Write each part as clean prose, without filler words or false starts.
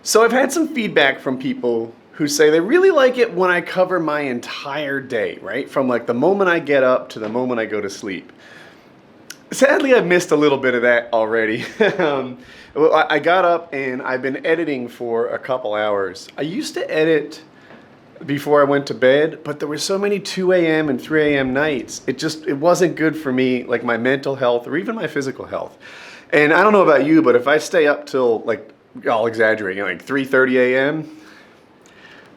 So I've had some feedback from people who say they really like it when I cover my entire day, right? From like the moment I get up to the moment I go to sleep. Sadly, I've missed a little bit of that already. Well, I got up and I've been editing for a couple hours. I used to edit before I went to bed, but there were so many 2 a.m. and 3 a.m. nights. It wasn't good for me, like my mental health or even my physical health. And I don't know about you, but if I stay up till like, I'll exaggerate, like 3:30 a.m.,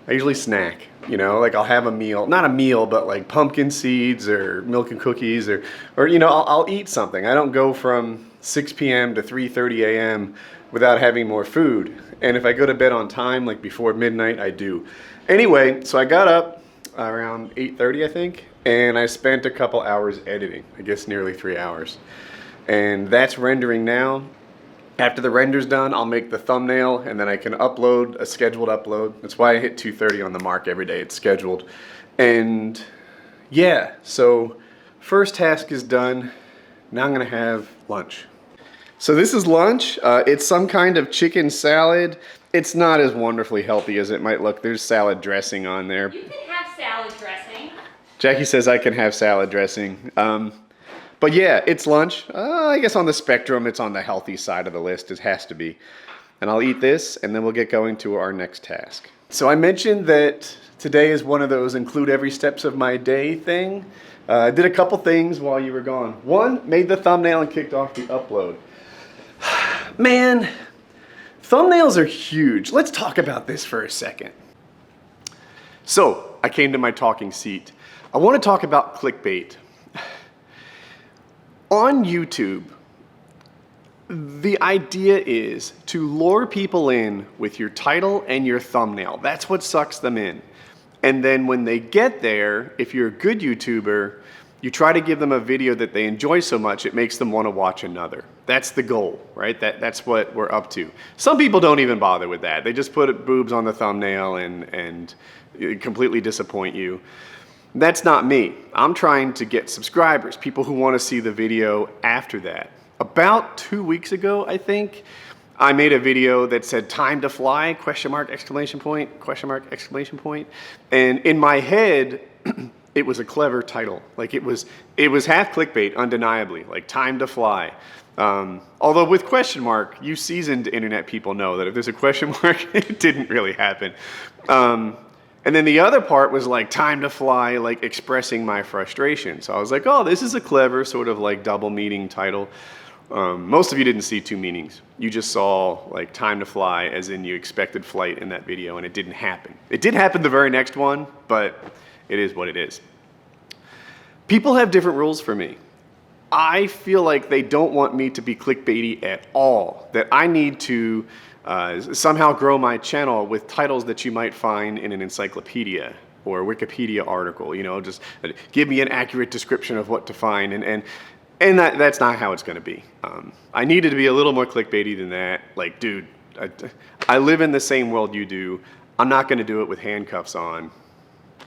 I usually snack, like I'll have a meal, not a meal, but like pumpkin seeds or milk and cookies or I'll eat something. I don't go from 6 p.m. to 3:30 a.m. without having more food. And if I go to bed on time, like before midnight, I do. Anyway, so I got up around 8:30, I think, and I spent a couple hours editing, I guess nearly 3 hours. And that's rendering now. After the render's done, I'll make the thumbnail and then I can upload a scheduled upload. That's why I hit 2:30 on the mark every day. It's scheduled. And yeah, so first task is done. Now I'm gonna have lunch. So this is lunch. It's some kind of chicken salad. It's not as wonderfully healthy as it might look. There's salad dressing on there. You can have salad dressing. Jackie says I can have salad dressing. But yeah, it's lunch. I guess on the spectrum, it's on the healthy side of the list. It has to be. And I'll eat this, and then we'll get going to our next task. So I mentioned that today is one of those include every steps of my day thing. I did a couple things while you were gone. One, made the thumbnail and kicked off the upload. Man, thumbnails are huge. Let's talk about this for a second. So I came to my talking seat. I want to talk about clickbait. On YouTube, the idea is to lure people in with your title and your thumbnail. That's what sucks them in. And then when they get there, if you're a good YouTuber, you try to give them a video that they enjoy so much, it makes them want to watch another. That's the goal, right? That's what we're up to. Some people don't even bother with that. They just put boobs on the thumbnail and completely disappoint you. That's not me. I'm trying to get subscribers, people who want to see the video after that. About 2 weeks ago, I think, I made a video that said time to fly, question mark, exclamation point, question mark, exclamation point. And in my head, it was a clever title. Like it was half clickbait, undeniably, like time to fly. Although with question mark, you seasoned internet people know that if there's a question mark, it didn't really happen. And then the other part was like time to fly, like expressing my frustration. So I was like, oh, this is a clever sort of like double meaning title. Most of you didn't see two meanings. You just saw like time to fly as in you expected flight in that video and it didn't happen. It did happen the very next one, but it is what it is. People have different rules for me. I feel like they don't want me to be clickbaity at all, that I need to somehow grow my channel with titles that you might find in an encyclopedia or a Wikipedia article, just give me an accurate description of what to find, and that's not how it's going to be. I needed to be a little more clickbaity than that. Like, dude, I live in the same world you do. I'm not going to do it with handcuffs on.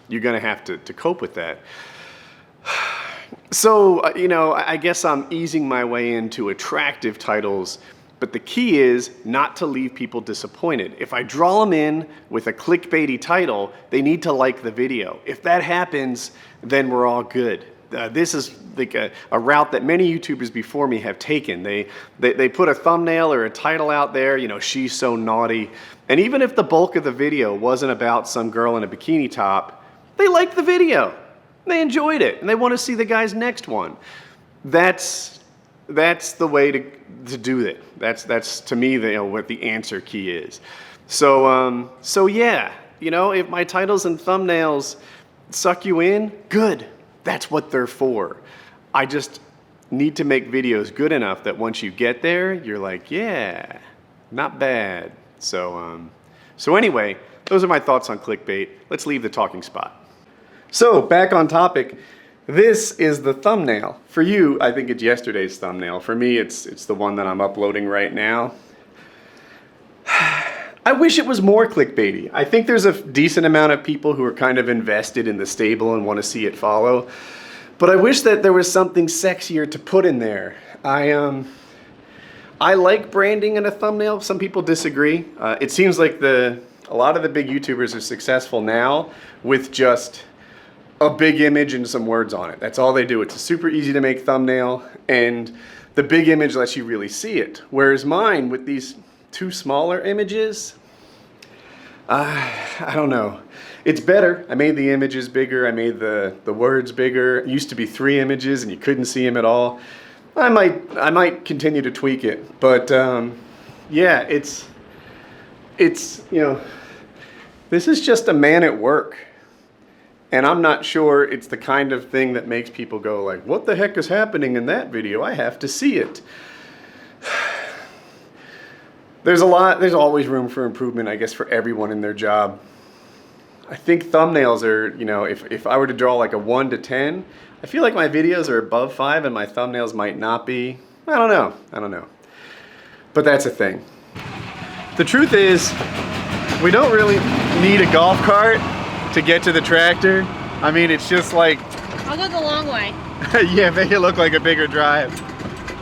You're going to have to cope with that. So, I guess I'm easing my way into attractive titles. But the key is not to leave people disappointed. If I draw them in with a clickbaity title, they need to like the video. If that happens, then we're all good. This is like a route that many YouTubers before me have taken. They put a thumbnail or a title out there, she's so naughty. And even if the bulk of the video wasn't about some girl in a bikini top, they liked the video. They enjoyed it, and they want to see the guy's next one. That's the way to do it. That's to me what the answer key is. So yeah, if my titles and thumbnails suck you in, good. That's what they're for. I just need to make videos good enough that once you get there, you're like, yeah, not bad. So anyway, those are my thoughts on clickbait. Let's leave the talking spot. So back on topic. This is the thumbnail. For you, I think it's yesterday's thumbnail. For me, it's the one that I'm uploading right now. I wish it was more clickbaity. I think there's a decent amount of people who are kind of invested in the stable and want to see it follow. But I wish that there was something sexier to put in there. I like branding in a thumbnail. Some people disagree. It seems like a lot of the big YouTubers are successful now with just a big image and some words on it. That's all they do. It's a super easy to make thumbnail, and the big image lets you really see it. Whereas mine, with these two smaller images, I don't know. It's better. I made the images bigger. I made the words bigger. It used to be 3 images and you couldn't see them at all. I might continue to tweak it, but yeah, it's you know, this is just a man at work, and I'm not sure it's the kind of thing that makes people go like, what the heck is happening in that video? I have to see it. There's always room for improvement, I guess, for everyone in their job. I think thumbnails are, you know, if I were to draw like a 1 to 10, I feel like my videos are above 5 and my thumbnails might not be. I don't know. But that's a thing. The truth is, we don't really need a golf cart to get to the tractor. I mean, it's just like... I'll go the long way. Yeah, make it look like a bigger drive.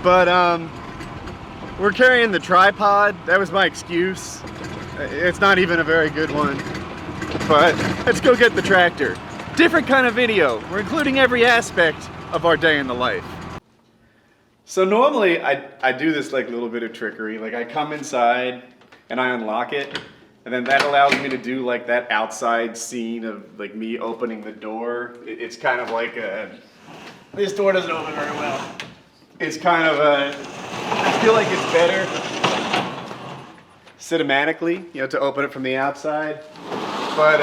But we're carrying the tripod. That was my excuse. It's not even a very good one. But let's go get the tractor. Different kind of video. We're including every aspect of our day in the life. So normally I do this like little bit of trickery. Like I come inside and I unlock it, and then that allows me to do like that outside scene of like me opening the door. It's kind of like this door doesn't open very well. It's kind of I feel like it's better cinematically, you know, to open it from the outside. But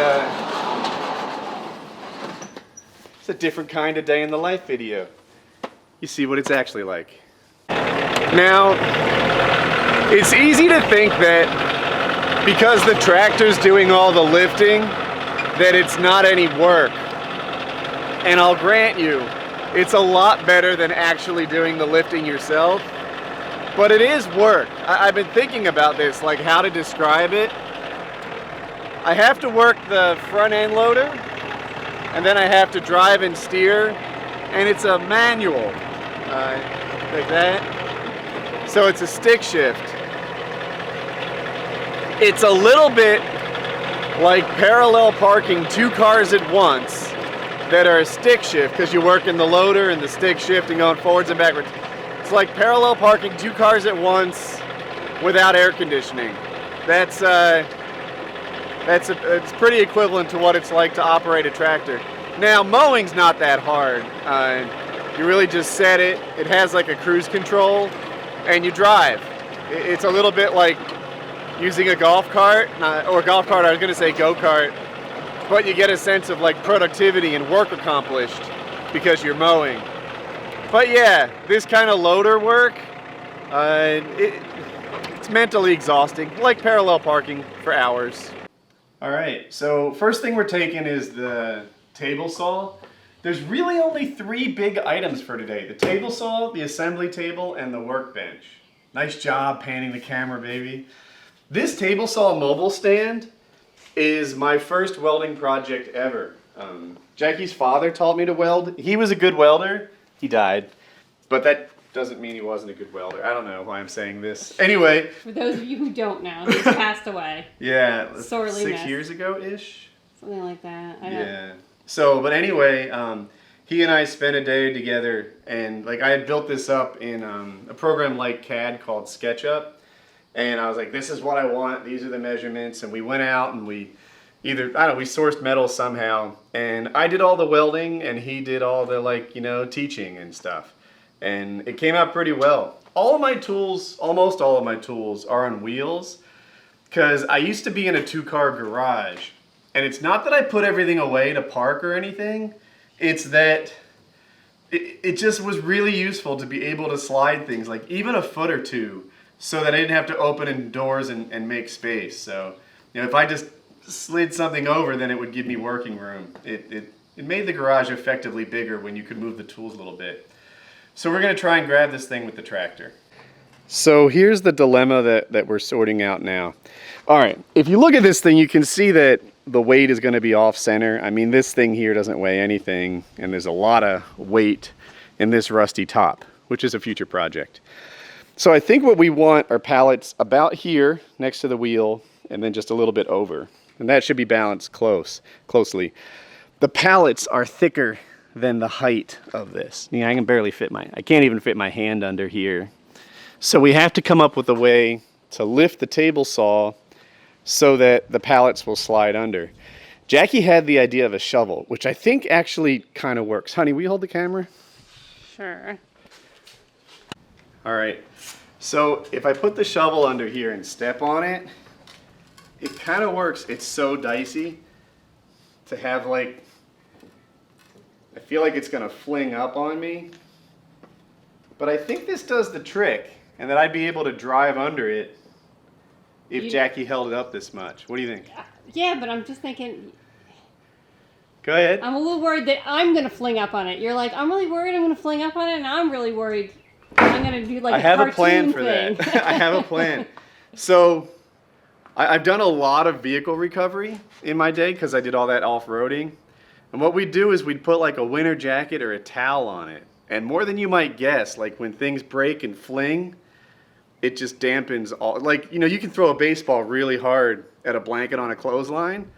it's a different kind of day in the life video. You see what it's actually like. Now, it's easy to think that because the tractor's doing all the lifting, that it's not any work. And I'll grant you, it's a lot better than actually doing the lifting yourself. But it is work. I've been thinking about this, like how to describe it. I have to work the front end loader, and then I have to drive and steer, and it's a manual, like that. So it's a stick shift. It's a little bit like parallel parking 2 cars at once that are a stick shift, because you work in the loader and the stick shift and going forwards and backwards. It's like parallel parking 2 cars at once without air conditioning. It's pretty equivalent to what it's like to operate a tractor. Now, mowing's not that hard. You really just set it. It has like a cruise control, and you drive. It's a little bit like using a golf cart, or golf cart, I was gonna say go-kart, but you get a sense of like productivity and work accomplished because you're mowing. But yeah, this kind of loader work, it's mentally exhausting, like parallel parking for hours. All right, so first thing we're taking is the table saw. There's really only 3 big items for today. The table saw, the assembly table, and the workbench. Nice job panning the camera, baby. This table saw mobile stand is my first welding project ever. Jackie's father taught me to weld. He was a good welder. He died. But that doesn't mean he wasn't a good welder. I don't know why I'm saying this. Anyway. For those of you who don't know, he's passed away. Yeah. Sorely 6 years ago-ish? Something like that. I don't. Yeah. So, but anyway, he and I spent a day together, and like I had built this up in a program like CAD called SketchUp, and I was like, this is what I want, these are the measurements, and we went out and we sourced metal somehow, and I did all the welding and he did all the like, you know, teaching and stuff. And it came out pretty well. All of my tools, almost all of my tools, are on wheels, because I used to be in a 2-car garage. And it's not that I put everything away to park or anything, it's that it just was really useful to be able to slide things, like even a foot or two, so that I didn't have to open in doors and make space. So, you know, if I just slid something over, then it would give me working room. It made the garage effectively bigger when you could move the tools a little bit. So we're going to try and grab this thing with the tractor. So here's the dilemma that we're sorting out now. All right, if you look at this thing, you can see that the weight is going to be off center. I mean, this thing here doesn't weigh anything, and there's a lot of weight in this rusty top, which is a future project. So I think what we want are pallets about here next to the wheel and then just a little bit over. And that should be balanced closely. The pallets are thicker than the height of this. You know, I can't even fit my hand under here. So we have to come up with a way to lift the table saw so that the pallets will slide under. Jackie had the idea of a shovel, which I think actually kind of works. Honey, will you hold the camera? Sure. All right. So if I put the shovel under here and step on it, it kind of works. It's so dicey to have, like, I feel like it's going to fling up on me. But I think this does the trick, and that I'd be able to drive under it if Jackie held it up this much. What do you think? Yeah, but I'm just thinking, Go ahead. I'm a little worried that I'm going to fling up on it. You're like, I'm really worried I'm going to fling up on it, and I'm really worried I'm going to do like I a have a cartoon plan for thing. that. I have a plan. So I've done a lot of vehicle recovery in my day because I did all that off-roading. And what we'd do is we'd put like a winter jacket or a towel on it. And more than you might guess, like when things break and fling, it just dampens all, like, you know, you can throw a baseball really hard at a blanket on a clothesline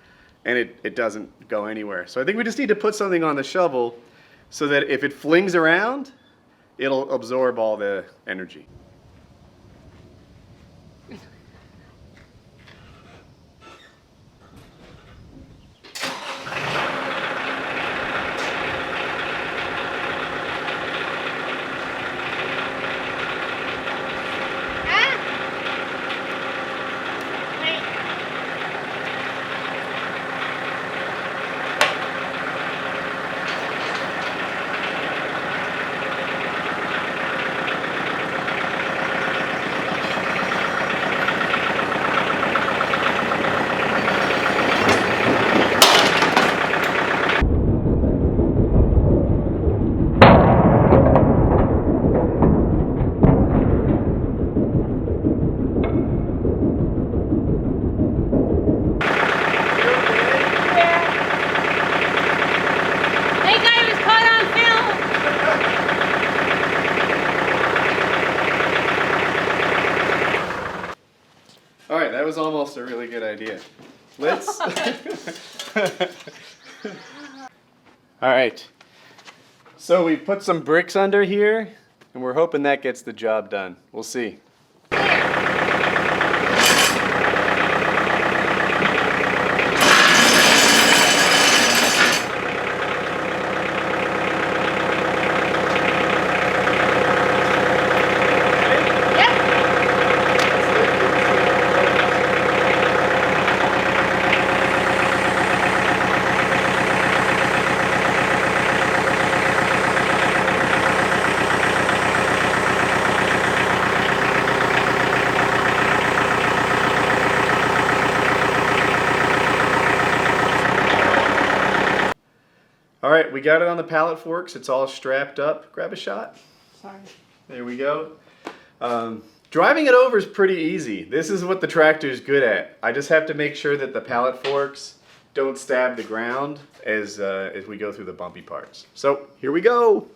and it doesn't go anywhere. So I think we just need to put something on the shovel so that if it flings around, it'll absorb all the energy. All right, that was almost a really good idea. Let's. All right. So we put some bricks under here, and we're hoping that gets the job done. We'll see. All right, we got it on the pallet forks. It's all strapped up. Grab a shot. Sorry. There we go. Driving it over is pretty easy. This is what the tractor is good at. I just have to make sure that the pallet forks don't stab the ground as we go through the bumpy parts. So here we go.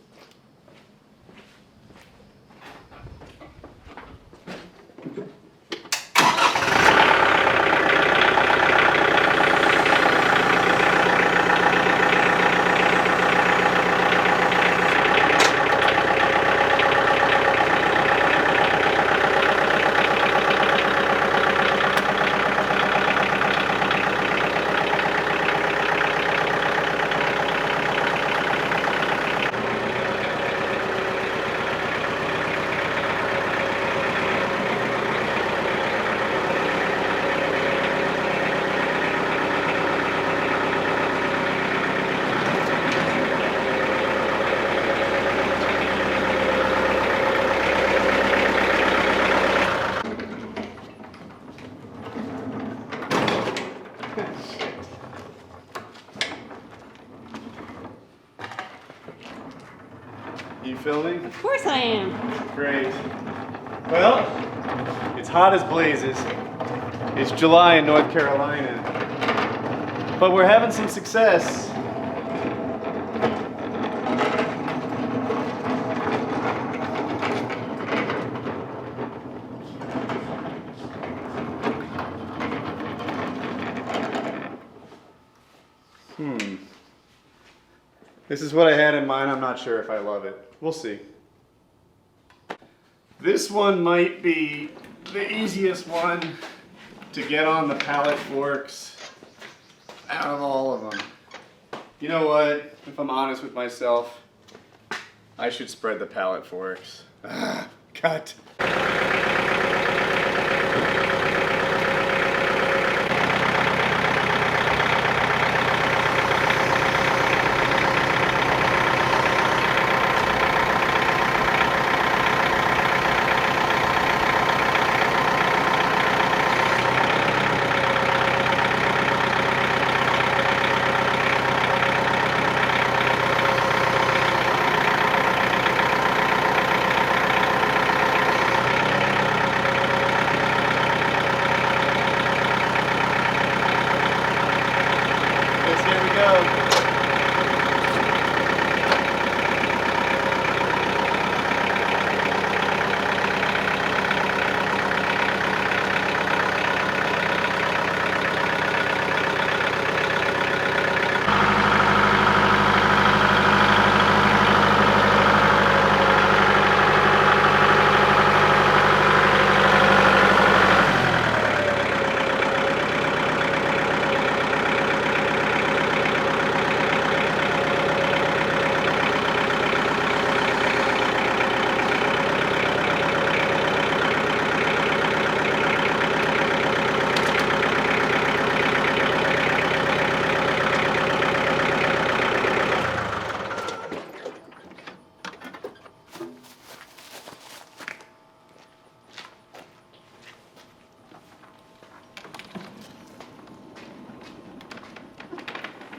You filming? Of course I am. Great. Well, it's hot as blazes. It's July in North Carolina. But we're having some success. This is what I had in mind. I'm not sure if I love it. We'll see. This one might be the easiest one to get on the pallet forks out of all of them. You know what? If I'm honest with myself, I should spread the pallet forks. Cut.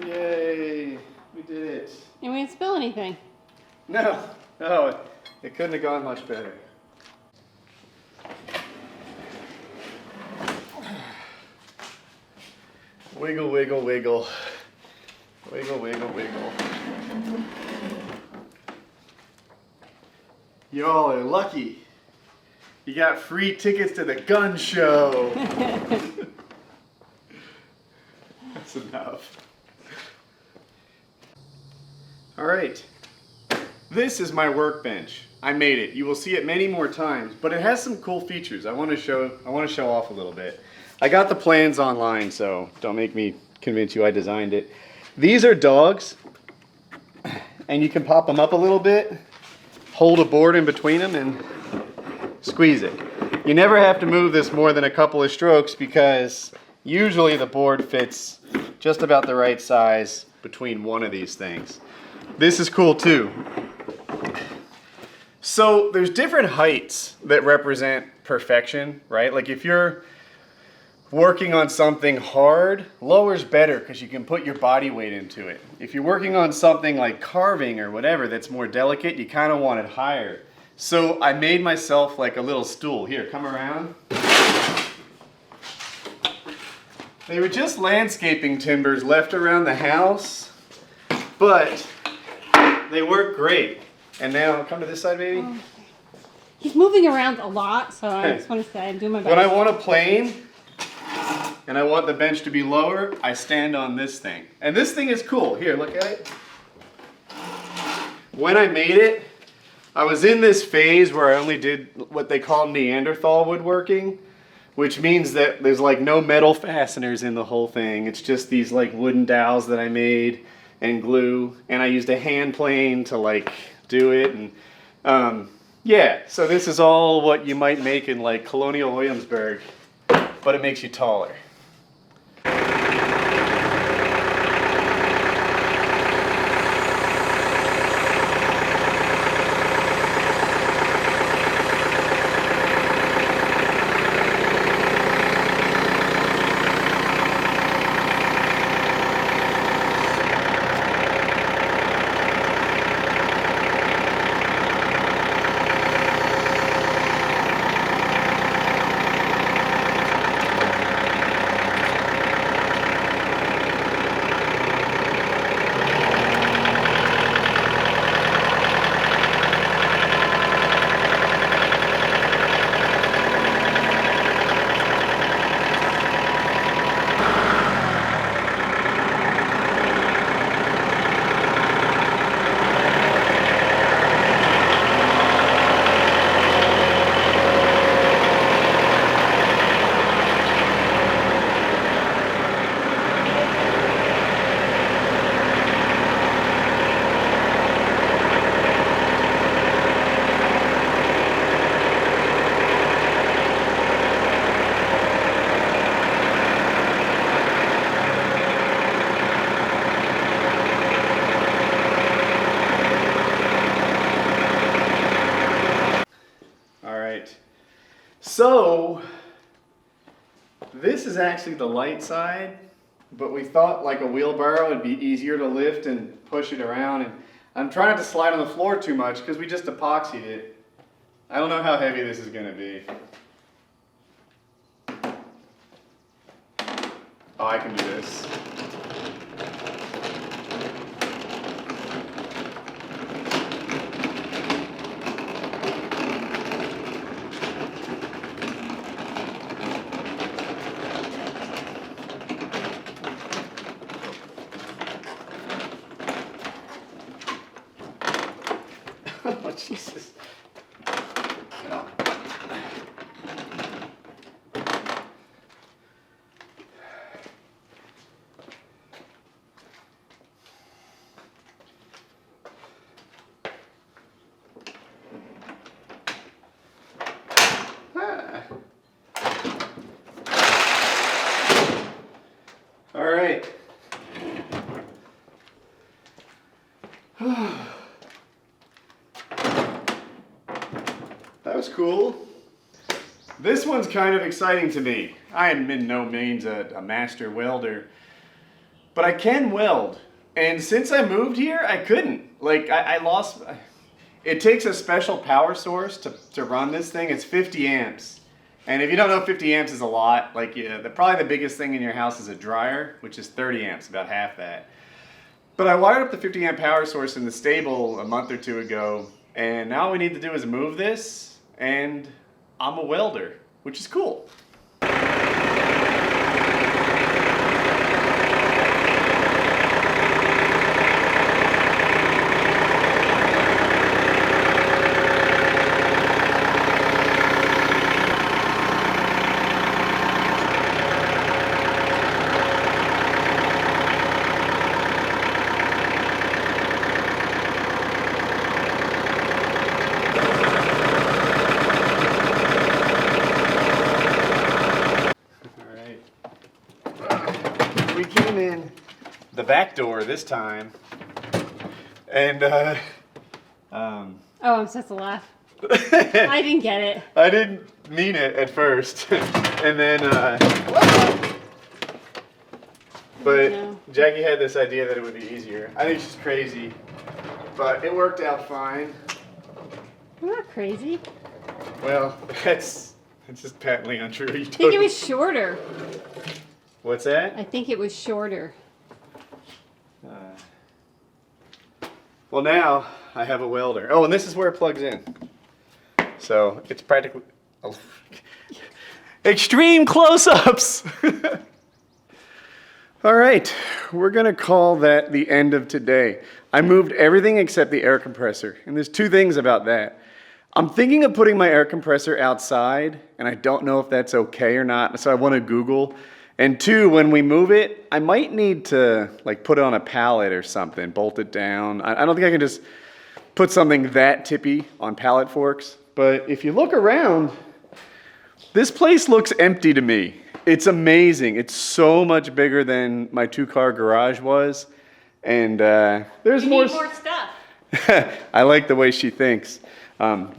Yay, we did it. And we didn't spill anything. No, it couldn't have gone much better. Wiggle, wiggle, wiggle. Wiggle, wiggle, wiggle. Y'all are lucky. You got free tickets to the gun show. That's enough. All right. This is my workbench. I made it. You will see it many more times, but it has some cool features. I want to show off a little bit. I got the plans online, so don't make me convince you I designed it. These are dogs, and you can pop them up a little bit, hold a board in between them, and squeeze it. You never have to move this more than a couple of strokes because usually the board fits just about the right size between one of these things. This is cool too. So there's different heights that represent perfection, right? Like if you're working on something hard, lower's better because you can put your body weight into it. If you're working on something like carving or whatever that's more delicate, you kind of want it higher. So I made myself like a little stool. Here, come around. They were just landscaping timbers left around the house, but they work great. And now, come to this side, baby. He's moving around a lot, so I just want to say I'm doing my best. When I want a plane, and I want the bench to be lower, I stand on this thing. And this thing is cool. Here, look at it. When I made it, I was in this phase where I only did what they call Neanderthal woodworking, which means that there's like no metal fasteners in the whole thing. It's just these like wooden dowels that I made and glue, and I used a hand plane to like do it. And yeah, so this is all what you might make in like Colonial Williamsburg, but it makes you taller. This is actually the light side, but we thought like a wheelbarrow would be easier to lift and push it around. And I'm trying not to slide on the floor too much because we just epoxied it. I don't know how heavy this is gonna be. Oh, I can do this. Oh, Jesus. All right. That was cool. This one's kind of exciting to me. I am in no means a master welder, but I can weld. And since I moved here, I couldn't. Like, I lost... It takes a special power source to run this thing. It's 50 amps. And if you don't know, 50 amps is a lot. Like, probably the biggest thing in your house is a dryer, which is 30 amps, about half that. But I wired up the 50 amp power source in the stable a month or two ago, and now all we need to do is move this, and I'm a welder, which is cool. We came in the back door this time, and Oh, I'm supposed to laugh. I didn't get it. I didn't mean it at first, and then but No. Jackie had this idea that it would be easier. I think she's crazy, but it worked out fine. I'm not crazy. Well, that's just patently untrue. You I think it was shorter. What's that? I think it was shorter. Well, now I have a welder. Oh, and this is where it plugs in. So it's practically extreme close-ups. All right, we're gonna call that the end of today. I moved everything except the air compressor, and there's two things about that. I'm thinking of putting my air compressor outside, and I don't know if that's okay or not, so I want to Google. And two, when we move it, I might need to like put it on a pallet or something, bolt it down. I don't think I can just put something that tippy on pallet forks. But if you look around, this place looks empty to me. It's amazing. It's so much bigger than my 2-car garage was. And there's You more. need more stuff. I like the way she thinks.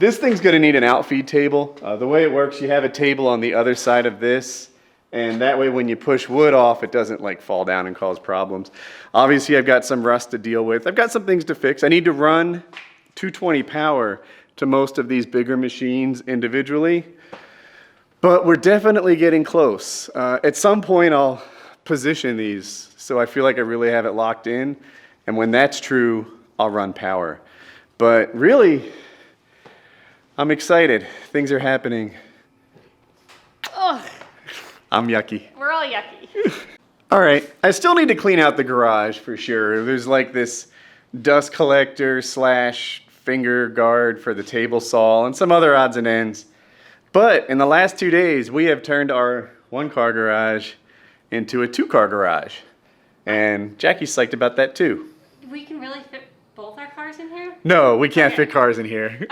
This thing's gonna need an outfeed table. The way it works, you have a table on the other side of this, and that way when you push wood off, it doesn't like fall down and cause problems. Obviously, I've got some rust to deal with. I've got some things to fix. I need to run 220 power to most of these bigger machines individually, but we're definitely getting close. At some point, I'll position these so I feel like I really have it locked in, and when that's true, I'll run power. But really, I'm excited. Things are happening. Ugh, I'm yucky. we're all yucky. All right, I still need to clean out the garage for sure. There's like this dust collector / finger guard for the table saw and some other odds and ends. But in the last 2 days, we have turned our 1-car garage into a 2-car garage. And Jackie's psyched about that too. We can really fit both our cars in here? No, we can't fit cars in here.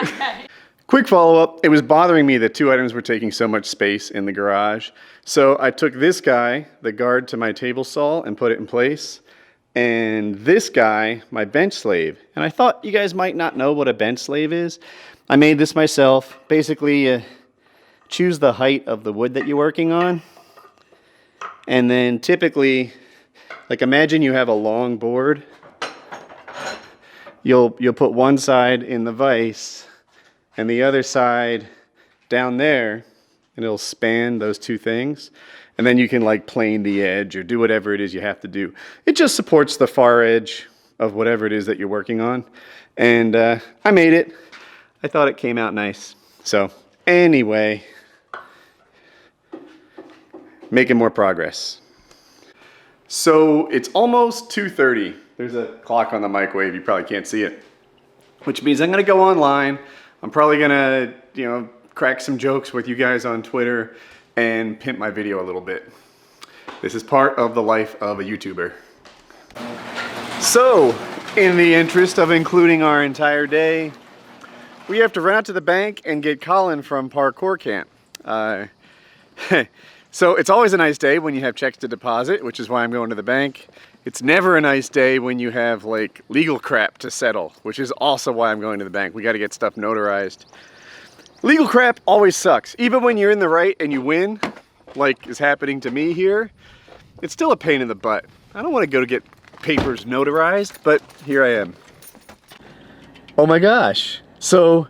Quick follow-up, it was bothering me that 2 items were taking so much space in the garage. So I took this guy, the guard to my table saw, and put it in place. And this guy, my bench slave. And I thought you guys might not know what a bench slave is. I made this myself. Basically, choose the height of the wood that you're working on. And then typically, like imagine you have a long board. You'll put one side in the vise and the other side down there, and it'll span those two things. And then you can like plane the edge or do whatever it is you have to do. It just supports the far edge of whatever it is that you're working on. And I made it. I thought it came out nice. So anyway, making more progress. So it's almost 2:30. There's a clock on the microwave. You probably can't see it, which means I'm gonna go online. I'm probably gonna, crack some jokes with you guys on Twitter and pimp my video a little bit. This is part of the life of a YouTuber. So, in the interest of including our entire day, we have to run out to the bank and get Colin from parkour camp. So it's always a nice day when you have checks to deposit, which is why I'm going to the bank. It's never a nice day when you have like legal crap to settle, which is also why I'm going to the bank. We got to get stuff notarized. Legal crap always sucks. Even when you're in the right and you win, like is happening to me here, it's still a pain in the butt. I don't want to go to get papers notarized, but here I am. Oh my gosh. So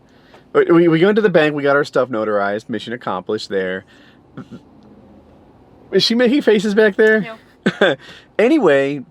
we go into the bank, we got our stuff notarized, mission accomplished there. Is she making faces back there? No. Anyway,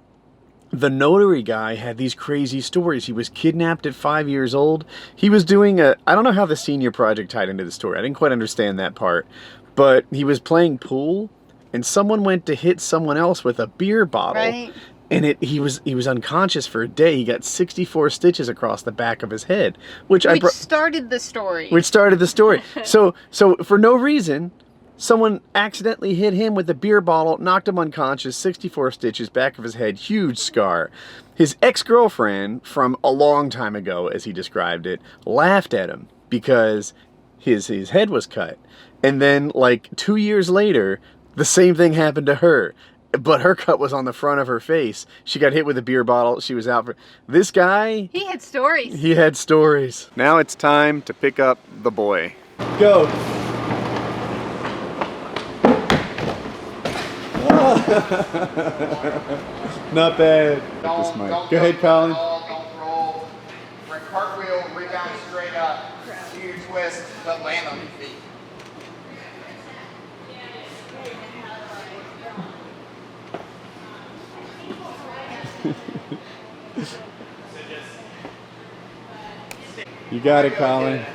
the notary guy had these crazy stories. He was kidnapped at 5 years old. He was doing I don't know how the senior project tied into the story. I didn't quite understand that part. But he was playing pool and someone went to hit someone else with a beer bottle. Right. And he was unconscious for a day. He got 64 stitches across the back of his head, which started the story. Which started the story. So for no reason, someone accidentally hit him with a beer bottle, knocked him unconscious, 64 stitches, back of his head, huge scar. His ex-girlfriend from a long time ago, as he described it, laughed at him because his head was cut. And then like 2 years later, the same thing happened to her. But her cut was on the front of her face. She got hit with a beer bottle. She was out for... This guy... He had stories. He had stories. Now it's time to pick up the boy. Go. Not bad. Go ahead, Colin. Don't roll. Cartwheel, rebound straight up. Huge twist, but land on your feet. You got it, Colin.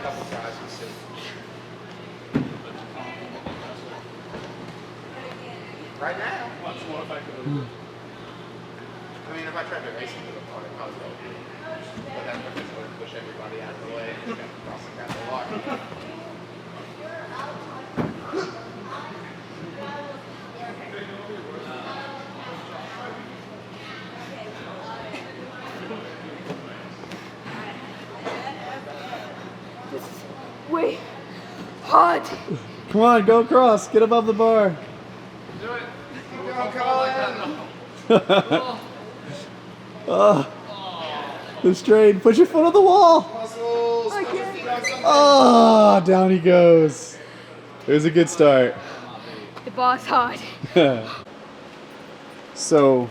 Right now? Much more effective. I mean, if I tried to race into the car, I'd probably go. But then we're just going to push everybody out of the way. It's going to cross the castle lock. This is way hard. Come on, go across. Get above the bar. Do it. Keep going, Colin. Oh, the strain. Put your foot on the wall. Muscles. Oh, down he goes. It was a good start. The bar's hard. So,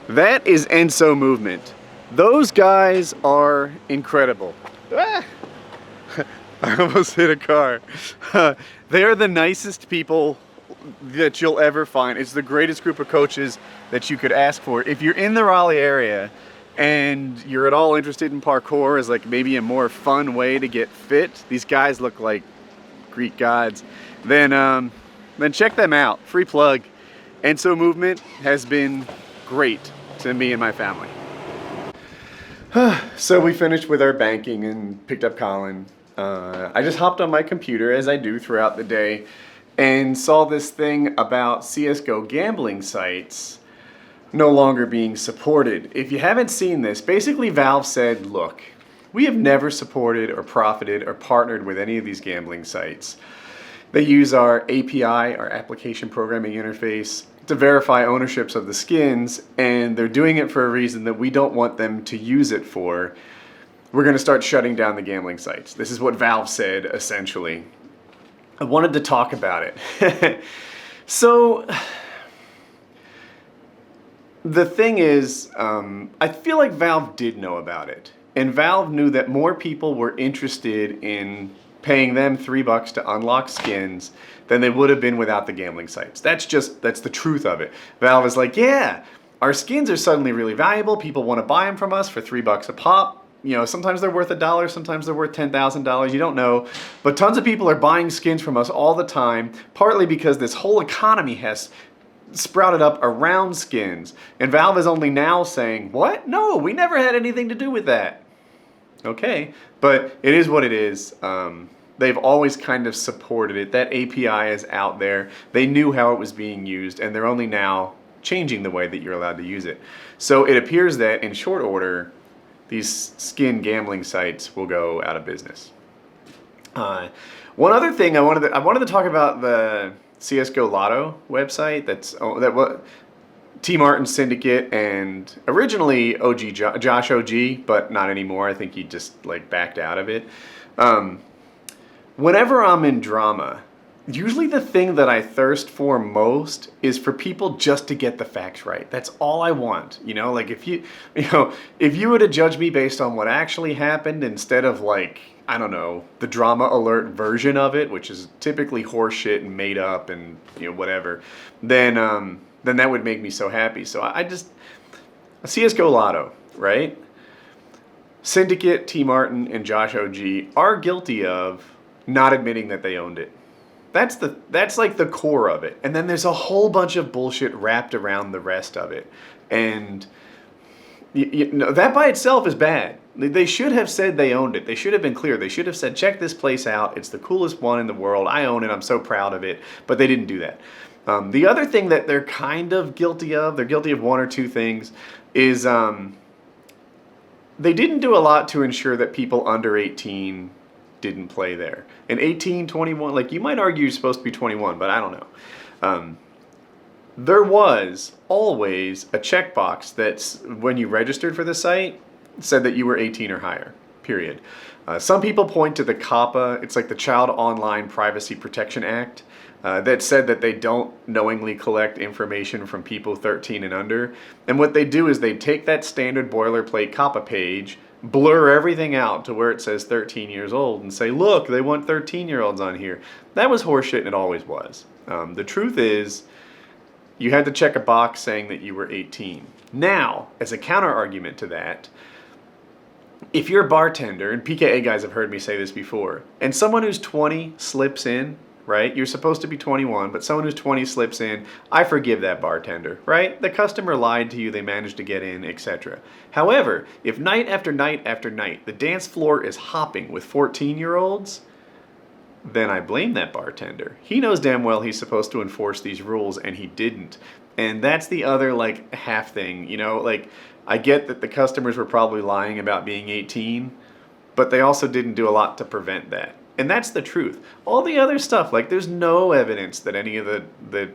that is Enso movement. Those guys are incredible. Ah! I almost hit a car. They are the nicest people that you'll ever find. It's the greatest group of coaches that you could ask for. If you're in the Raleigh area and you're at all interested in parkour as like maybe a more fun way to get fit, these guys look like Greek gods, then check them out. Free plug. Enso movement has been great to me and my family. So we finished with our banking and picked up Colin. I just hopped on my computer, as I do throughout the day, and saw this thing about CSGO gambling sites no longer being supported. If you haven't seen this, basically Valve said, look, we have never supported or profited or partnered with any of these gambling sites. They use our API, our application programming interface, to verify ownerships of the skins, and they're doing it for a reason that we don't want them to use it for. We're going to start shutting down the gambling sites. This is what Valve said, essentially. I wanted to talk about it. So, The thing is, I feel like Valve did know about it. And Valve knew that more people were interested in paying them $3 to unlock skins than they would have been without the gambling sites. That's the truth of it. Valve is like, yeah, our skins are suddenly really valuable. People want to buy them from us for $3 a pop. You know, sometimes they're worth $1, sometimes they're worth $10,000, you don't know. But tons of people are buying skins from us all the time, partly because this whole economy has sprouted up around skins. And Valve is only now saying, what? No, we never had anything to do with that. Okay, but it is what it is. They've always kind of supported it. That API is out there. They knew how it was being used, and they're only now changing the way that you're allowed to use it. So it appears that in short order, these skin gambling sites will go out of business. One other thing I wanted to talk about the CSGO Lotto website. That what T Martin Syndicate and originally Josh OG, but not anymore. I think he just like backed out of it. Whenever I'm in drama, usually the thing that I thirst for most is for people just to get the facts right. That's all I want. You know, like if you were to judge me based on what actually happened instead of like, I don't know, the drama alert version of it, which is typically horseshit and made up and, you know, whatever, then that would make me so happy. So I just, CSGO Lotto, right? Syndicate, T Martin, and Josh OG are guilty of not admitting that they owned it. That's like the core of it. And then there's a whole bunch of bullshit wrapped around the rest of it. And you know, that by itself is bad. They should have said they owned it. They should have been clear. They should have said, check this place out. It's the coolest one in the world. I own it. I'm so proud of it. But they didn't do that. The other thing that they're kind of guilty of, they're guilty of one or two things, is they didn't do a lot to ensure that people under 18 didn't play there. And 18, 21, like you might argue you're supposed to be 21, but I don't know. There was always a checkbox that's, when you registered for the site, said that you were 18 or higher, period. Some people point to the COPPA, it's like the Child Online Privacy Protection Act, that said that they don't knowingly collect information from people 13 and under. And what they do is they take that standard boilerplate COPPA page, blur everything out to where it says 13 years old and say, look, they want 13-year-olds on here. That was horseshit and it always was. The truth is, you had to check a box saying that you were 18. Now, as a counter argument to that, if you're a bartender, and PKA guys have heard me say this before, and someone who's 20 slips in, right? You're supposed to be 21, but someone who's 20 slips in, I forgive that bartender, right? The customer lied to you, they managed to get in, etc. However, if night after night after night, the dance floor is hopping with 14-year-olds, then I blame that bartender. He knows damn well he's supposed to enforce these rules, and he didn't. And that's the other, like, half thing, you know? Like, I get that the customers were probably lying about being 18, but they also didn't do a lot to prevent that. And that's the truth. All the other stuff, like there's no evidence that any of the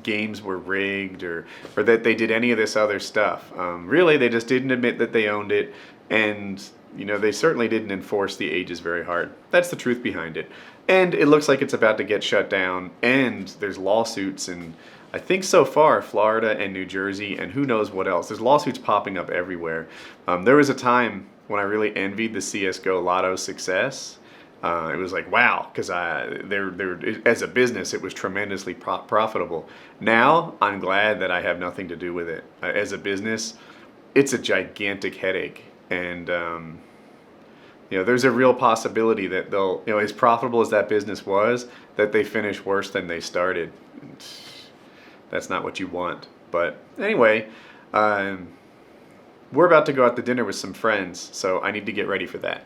games were rigged or that they did any of this other stuff. Really, they just didn't admit that they owned it, and you know, they certainly didn't enforce the ages very hard. That's the truth behind it. And it looks like it's about to get shut down, and there's lawsuits in, I think so far, Florida and New Jersey, and who knows what else. There's lawsuits popping up everywhere. There was a time when I really envied the CSGO Lotto success. It was like, wow, because as a business, it was tremendously profitable. Now, I'm glad that I have nothing to do with it. As a business, it's a gigantic headache. And, you know, there's a real possibility that they'll, you know, as profitable as that business was, that they finish worse than they started. That's not what you want. But anyway, we're about to go out to dinner with some friends, so I need to get ready for that.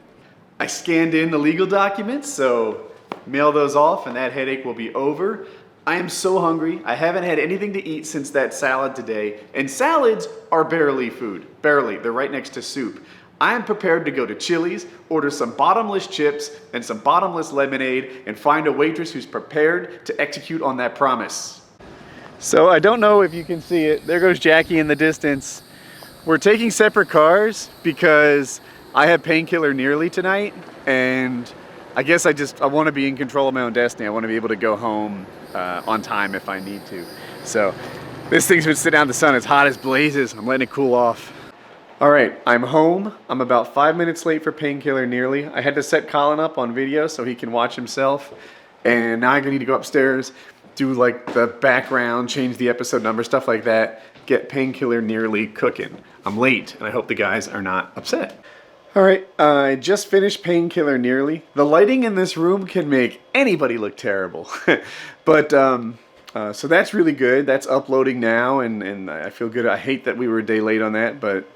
I scanned in the legal documents, so mail those off and that headache will be over. I am so hungry. I haven't had anything to eat since that salad today, and salads are barely food. Barely. They're right next to soup. I am prepared to go to Chili's, order some bottomless chips and some bottomless lemonade, and find a waitress who's prepared to execute on that promise. So I don't know if you can see it. There goes Jackie in the distance. We're taking separate cars because I have painkiller nearly tonight, and I guess I want to be in control of my own destiny. I want to be able to go home on time if I need to. So This thing's been sitting out in the sun. It's hot as blazes. I'm letting it cool off. All right, I'm home. I'm about 5 minutes late for Painkiller Nearly. I had to set Colin up on video so he can watch himself. And now I need to go upstairs, do like the background, change the episode number, stuff like that. Get Painkiller Nearly cooking. I'm late, and I hope the guys are not upset. All right, I just finished Painkiller Nearly. The lighting in this room can make anybody look terrible. But, so that's really good. That's uploading now, and I feel good. I hate that we were a day late on that, but,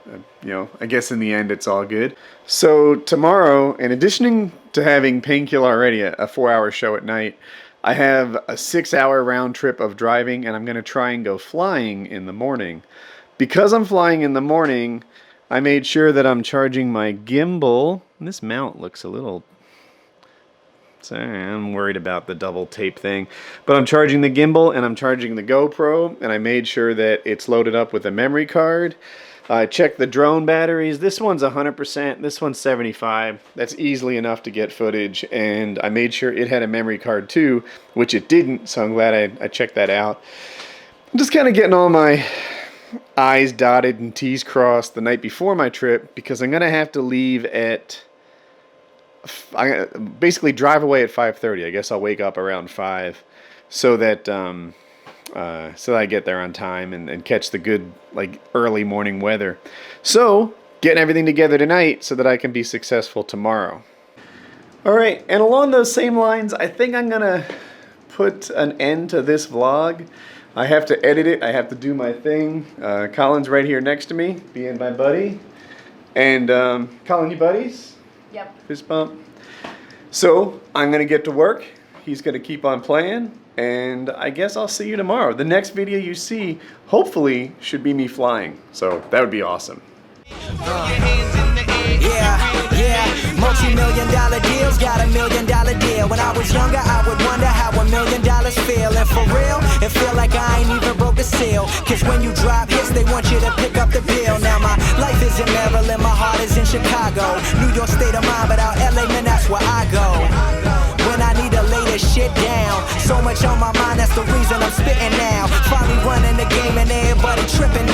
you know, I guess in the end it's all good. So tomorrow, in addition to having Painkiller already, a 4-hour show at night, I have a 6-hour round trip of driving, and I'm going to try and go flying in the morning. Because I'm flying in the morning, I made sure that I'm charging my gimbal. This mount looks a little... Sorry, I'm worried about the double tape thing. But I'm charging the gimbal and I'm charging the GoPro, and I made sure that it's loaded up with a memory card. I checked the drone batteries. This one's 100%, this one's 75. That's easily enough to get footage, and I made sure it had a memory card too, which it didn't, so I'm glad I checked that out. I'm just kind of getting all my I's dotted and T's crossed the night before my trip, because I'm going to have to leave at... I basically drive away at 5:30. I guess I'll wake up around 5 so that I get there on time and catch the good, like, early morning weather. So, getting everything together tonight so that I can be successful tomorrow. Alright, and along those same lines, I think I'm going to put an end to this vlog. I have to edit it. I have to do my thing. Colin's right here next to me, being my buddy. And, Colin, you buddies? Yep. Fist bump. So, I'm going to get to work. He's going to keep on playing. And I guess I'll see you tomorrow. The next video you see, hopefully, should be me flying. So, that would be awesome. Yeah, multi-million-dollar deals, got $1 million deal. When I was younger, I would wonder how $1 million feel. And for real, it feel like I ain't even broke a seal. Cause when you drop hits, they want you to pick up the bill. Now my life is in Maryland, my heart is in Chicago. New York state of mind, but out LA, man, that's where I go. When I need to lay this shit down, so much on my mind, that's the reason I'm spitting now. Finally running the game and everybody tripping